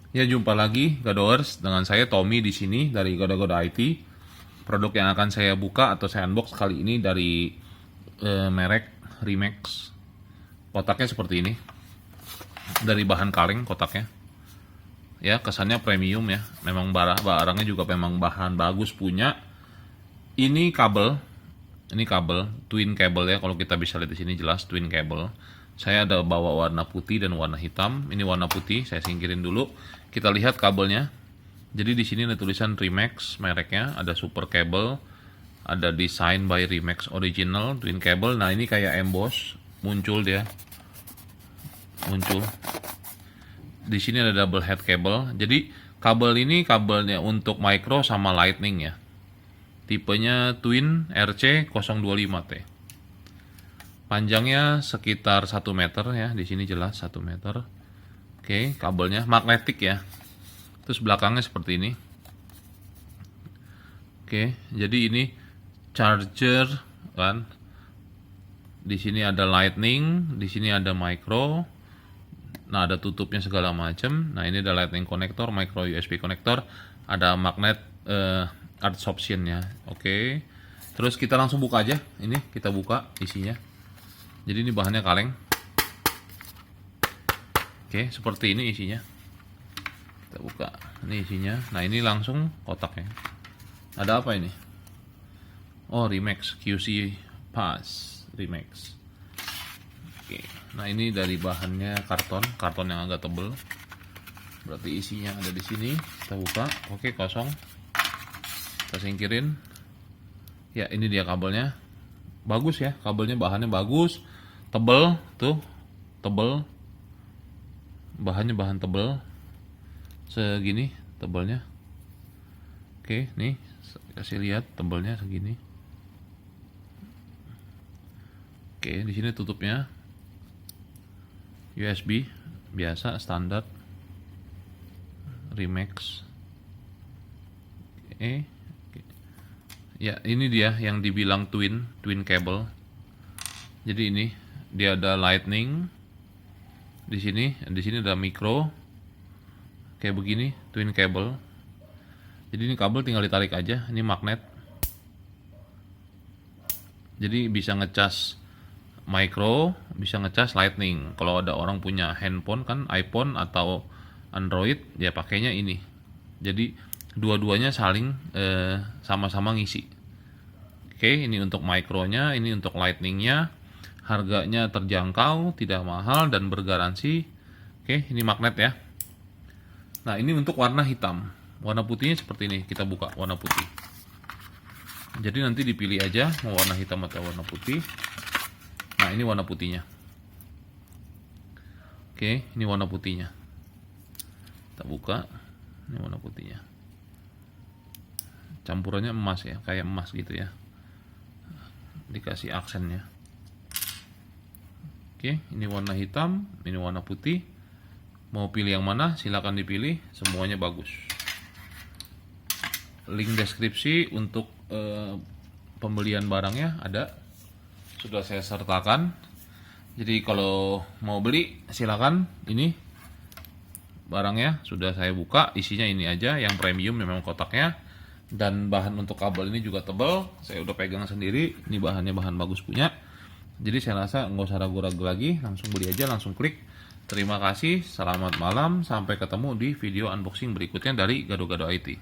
Ya, jumpa lagi Gadoers dengan saya Tommy di sini dari Gado-Gado IT. Produk yang akan saya buka atau saya unbox kali ini dari merek Remax. Kotaknya seperti ini. Dari bahan kaleng kotaknya. Ya, kesannya premium ya. Memang barangnya juga memang bahan bagus punya. Ini kabel twin cable ya. Kalau kita bisa lihat di sini jelas twin cable. Saya ada bawa warna putih dan warna hitam. Ini warna putih, saya singkirin dulu. Kita lihat kabelnya. Jadi di sini ada tulisan Remax mereknya, ada super cable, ada design by Remax original twin cable. Nah, ini kayak emboss, muncul dia. Muncul. Di sini ada double head cable. Jadi kabel ini kabelnya untuk micro sama lightning ya. Tipenya Twin RC025T. Panjangnya sekitar 1 meter ya, di sini jelas 1 meter. Oke, kabelnya magnetik ya. Terus belakangnya seperti ini. Oke, jadi ini charger kan. Di sini ada lightning, di sini ada micro. Nah, ada tutupnya segala macam. Nah, ini ada lightning connector, micro USB connector, ada magnet adsorption ya. Oke. Terus kita langsung buka aja. Ini kita buka isinya. Jadi ini bahannya kaleng. Oke, seperti ini isinya. Kita buka. Ini isinya. Nah, ini langsung kotaknya. Ada apa ini? Oh, Remax QC Pass Remax. Oke. Nah, ini dari bahannya karton yang agak tebal. Berarti isinya ada di sini. Kita buka. Oke, kosong. Kita singkirin. Ya, ini dia kabelnya. Bagus ya, kabelnya bahannya bagus. Tebal tuh, tebal. Bahannya bahan tebal. Segini tebalnya. Oke, nih kasih lihat tebalnya segini. Oke, di sini tutupnya USB biasa standar Remax. Oke. Ya, ini dia yang dibilang twin cable. Jadi ini dia ada lightning di sini ada micro kayak begini, twin cable. Jadi ini kabel tinggal ditarik aja, ini magnet. Jadi bisa ngecas micro, bisa ngecas lightning. Kalau ada orang punya handphone kan, iPhone atau Android, ya pakainya ini. Jadi dua-duanya saling sama-sama ngisi. Oke, ini untuk micronya, ini untuk lightningnya. Harganya terjangkau, tidak mahal dan bergaransi. Oke, ini magnet ya. Nah, ini untuk warna hitam. Warna putihnya seperti ini. Kita buka warna putih. Jadi nanti dipilih aja mau warna hitam atau warna putih. Nah, ini warna putihnya. Oke, ini warna putihnya. Kita buka. Ini warna putihnya. Campurannya emas ya, kayak emas gitu ya. Dikasih aksennya. Oke, ini warna hitam, ini warna putih. Mau pilih yang mana? Silakan dipilih. Semuanya bagus. Link deskripsi untuk pembelian barangnya ada. Sudah saya sertakan. Jadi kalau mau beli silakan. Ini barangnya sudah saya buka. Isinya ini aja. Yang premium memang kotaknya. Dan bahan untuk kabel ini juga tebal. Saya udah pegang sendiri. Ini bahannya bahan bagus punya. Jadi saya rasa nggak usah ragu-ragu lagi, langsung beli aja, langsung klik. Terima kasih, selamat malam, sampai ketemu di video unboxing berikutnya dari Gado-Gado IT.